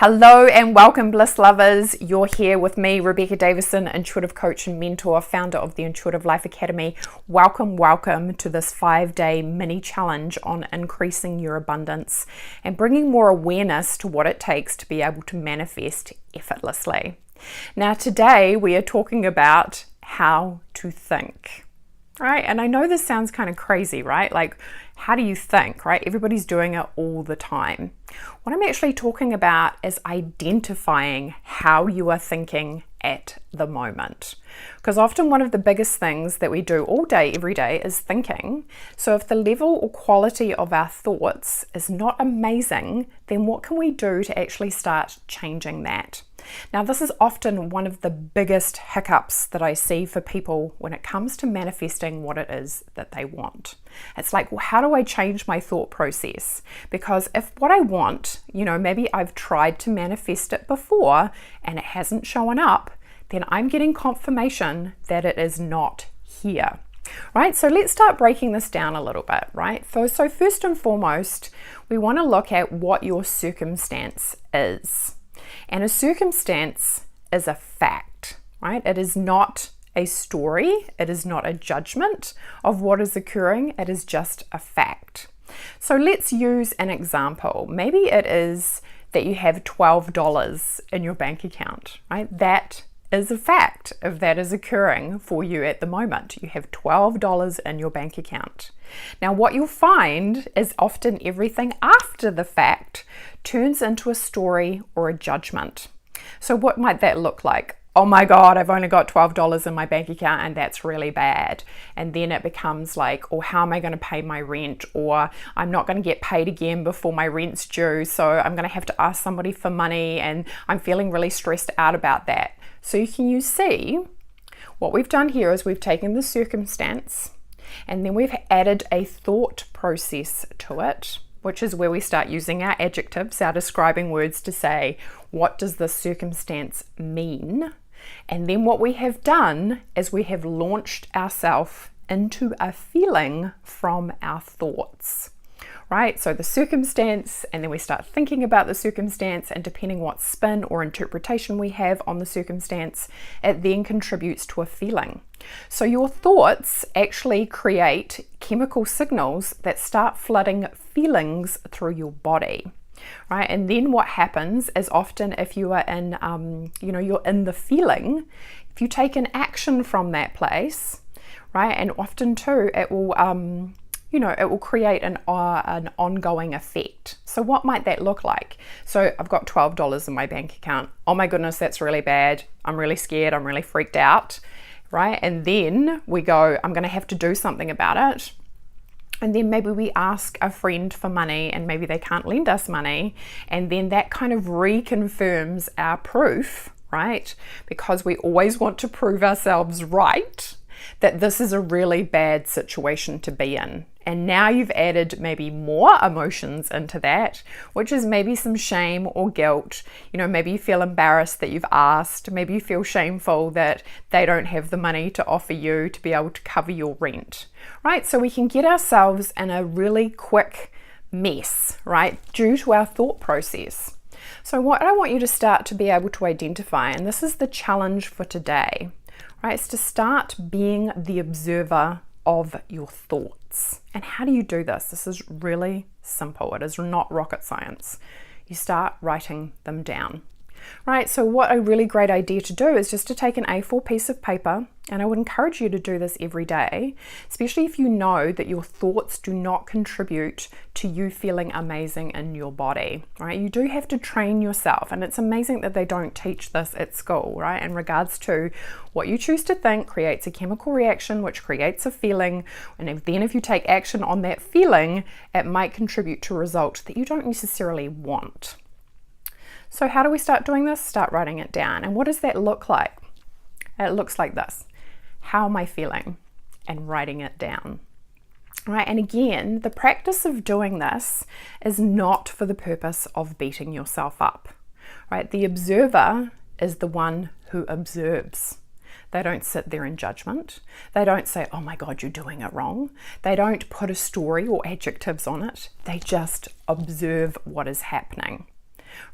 Hello and welcome, Bliss Lovers. You're here with me, Rebecca Davison, intuitive coach and mentor, founder of the Intuitive Life Academy. Welcome to this 5-day mini challenge on increasing your abundance and bringing more awareness to what it takes to be able to manifest effortlessly. Now, today we are talking about how to think. Right? And I know this sounds kind of crazy, right? Like, how do you think, right? Everybody's doing it all the time. What I'm actually talking about is identifying how you are thinking at the moment. Because often one of the biggest things that we do all day, every day, is thinking. So if the level or quality of our thoughts is not amazing, then what can we do to actually start changing that? Now, this is often one of the biggest hiccups that I see for people when it comes to manifesting what it is that they want. It's like, well, how do I change my thought process? Because if what I want, maybe I've tried to manifest it before and it hasn't shown up, then I'm getting confirmation that it is not here. Right, so let's start breaking this down a little bit, right? So first and foremost, we want to look at what your circumstance is. And a circumstance is a fact, right? It is not a story. It is not a judgment of what is occurring. It is just a fact. So let's use an example. Maybe it is that you have $12 in your bank account, right? That is a fact if that is occurring for you at the moment. You have $12 in your bank account. Now, what you'll find is often everything after the fact turns into a story or a judgment. So what might that look like? Oh my God, I've only got $12 in my bank account and that's really bad. And then it becomes like, oh, how am I going to pay my rent? Or I'm not going to get paid again before my rent's due. So I'm going to have to ask somebody for money and I'm feeling really stressed out about that. So you see, what we've done here is we've taken the circumstance and then we've added a thought process to it, which is where we start using our adjectives, our describing words to say, what does this circumstance mean? And then what we have done is we have launched ourselves into a feeling from our thoughts. Right? So the circumstance, and then we start thinking about the circumstance, and depending what spin or interpretation we have on the circumstance, it then contributes to a feeling. So your thoughts actually create chemical signals that start flooding feelings through your body. Right? And then what happens is often if you are in, you're in the feeling, if you take an action from that place, right? And often too, it will it will create an ongoing effect. So what might that look like? So I've got $12 in my bank account. Oh my goodness, that's really bad. I'm really scared. I'm really freaked out, right? And then we go, I'm going to have to do something about it. And then maybe we ask a friend for money and maybe they can't lend us money. And then that kind of reconfirms our proof, right? Because we always want to prove ourselves right, that this is a really bad situation to be in. And now you've added maybe more emotions into that, which is maybe some shame or guilt. Maybe you feel embarrassed that you've asked. Maybe you feel shameful that they don't have the money to offer you to be able to cover your rent, right? So we can get ourselves in a really quick mess, right, due to our thought process. So what I want you to start to be able to identify, and this is the challenge for today, right, is to start being the observer of your thoughts. And how do you do this? This is really simple. It is not rocket science. You start writing them down. Right, so what a really great idea to do is just to take an A4 piece of paper, and I would encourage you to do this every day, especially if you know that your thoughts do not contribute to you feeling amazing in your body, right? You do have to train yourself, and it's amazing that they don't teach this at school, right? In regards to what you choose to think creates a chemical reaction, which creates a feeling, and then if you take action on that feeling, it might contribute to a result that you don't necessarily want. So how do we start doing this? Start writing it down. And what does that look like? It looks like this. How am I feeling? And writing it down. Right? And again, the practice of doing this is not for the purpose of beating yourself up. Right? The observer is the one who observes. They don't sit there in judgment. They don't say, oh my God, you're doing it wrong. They don't put a story or adjectives on it. They just observe what is happening.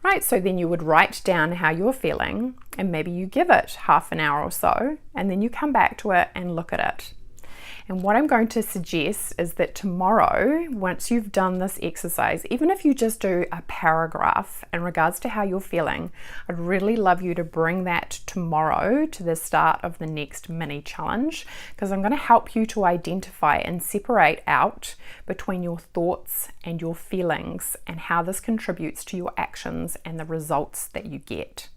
right? So then you would write down how you're feeling, and maybe you give it half an hour or so, and then you come back to it and look at it. And what I'm going to suggest is that tomorrow, once you've done this exercise, even if you just do a paragraph in regards to how you're feeling, I'd really love you to bring that tomorrow to the start of the next mini challenge, because I'm going to help you to identify and separate out between your thoughts and your feelings and how this contributes to your actions and the results that you get.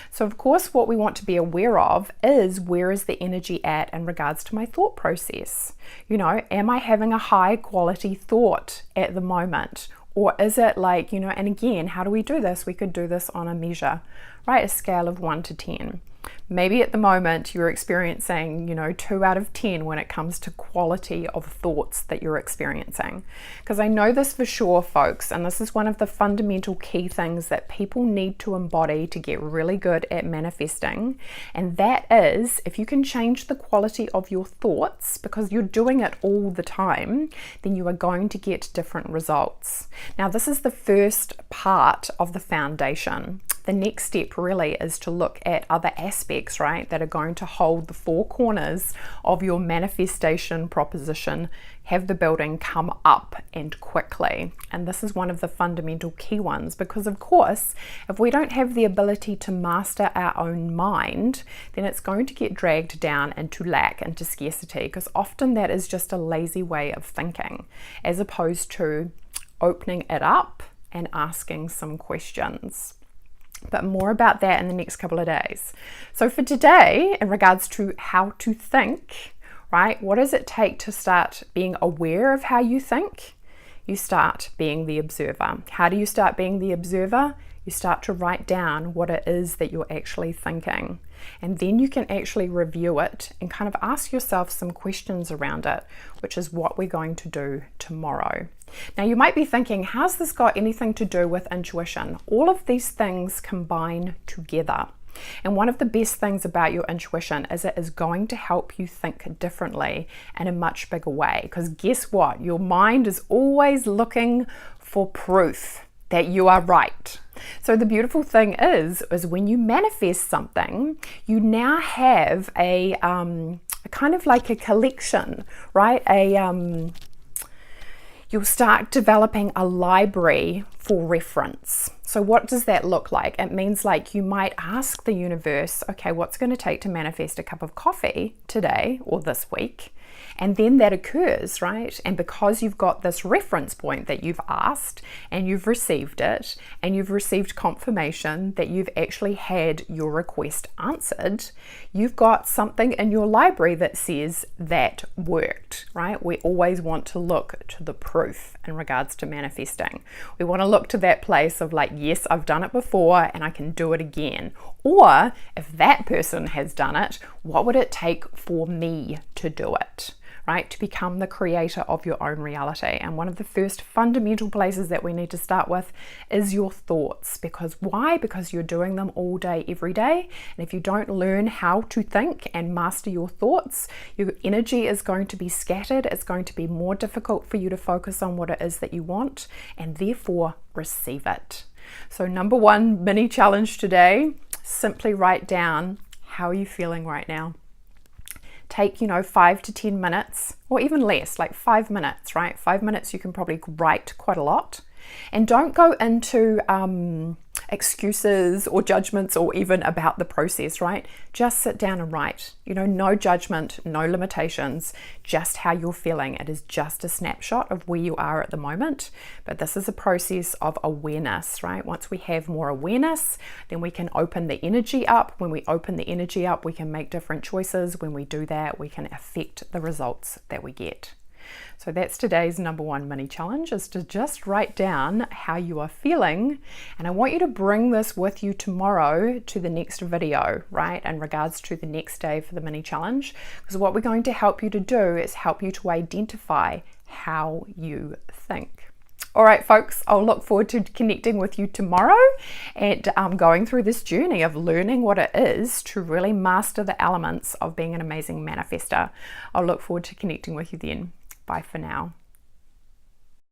So of course, what we want to be aware of is, where is the energy at in regards to my thought process? You know, am I having a high quality thought at the moment? Or is it like, you know, and again, how do we do this? We could do this on a measure, right? A scale of 1 to 10. Maybe at the moment you're experiencing, 2 out of 10 when it comes to quality of thoughts that you're experiencing. Because I know this for sure, folks, and this is one of the fundamental key things that people need to embody to get really good at manifesting. And that is, if you can change the quality of your thoughts, because you're doing it all the time, then you are going to get different results. Now, this is the first part of the foundation. The next step really is to look at other aspects, right, that are going to hold the 4 corners of your manifestation proposition, have the building come up and quickly. And this is one of the fundamental key ones, because of course, if we don't have the ability to master our own mind, then it's going to get dragged down into lack, into scarcity, because often that is just a lazy way of thinking, as opposed to opening it up and asking some questions. But more about that in the next couple of days. So for today, in regards to how to think, right, what does it take to start being aware of how you think? You start being the observer. How do you start being the observer? You start to write down what it is that you're actually thinking. And then you can actually review it and kind of ask yourself some questions around it, which is what we're going to do tomorrow. Now, you might be thinking, how's this got anything to do with intuition? All of these things combine together. And one of the best things about your intuition is it is going to help you think differently in a much bigger way. Because guess what? Your mind is always looking for proof that you are right. So the beautiful thing is when you manifest something, you now have a kind of like a collection, right? You'll start developing a library for reference. So what does that look like? It means like you might ask the universe, okay, what's going to take to manifest a cup of coffee today or this week? And then that occurs, right? And because you've got this reference point that you've asked and you've received it and you've received confirmation that you've actually had your request answered, you've got something in your library that says that worked, right? We always want to look to the proof in regards to manifesting. We want to look to that place of like, yes, I've done it before and I can do it again. Or if that person has done it, what would it take for me to do it? Right? To become the creator of your own reality. And one of the first fundamental places that we need to start with is your thoughts. Because why? Because you're doing them all day, every day. And if you don't learn how to think and master your thoughts, your energy is going to be scattered. It's going to be more difficult for you to focus on what it is that you want and therefore receive it. So number 1 mini challenge today, simply write down, how are you feeling right now? Take 5 to 10 minutes, or even less, like 5 minutes, right? 5 minutes you can probably write quite a lot. And don't go into excuses or judgments or even about the process, right? Just sit down and write. No judgment, no limitations, just how you're feeling. It is just a snapshot of where you are at the moment. But this is a process of awareness, right? Once we have more awareness, then we can open the energy up. When we open the energy up, we can make different choices. When we do that, we can affect the results that we get. So that's today's number 1 mini challenge, is to just write down how you are feeling. And I want you to bring this with you tomorrow to the next video, right? In regards to the next day for the mini challenge. Because what we're going to help you to do is help you to identify how you think. All right, folks, I'll look forward to connecting with you tomorrow and going through this journey of learning what it is to really master the elements of being an amazing manifester. I'll look forward to connecting with you then. Bye for now.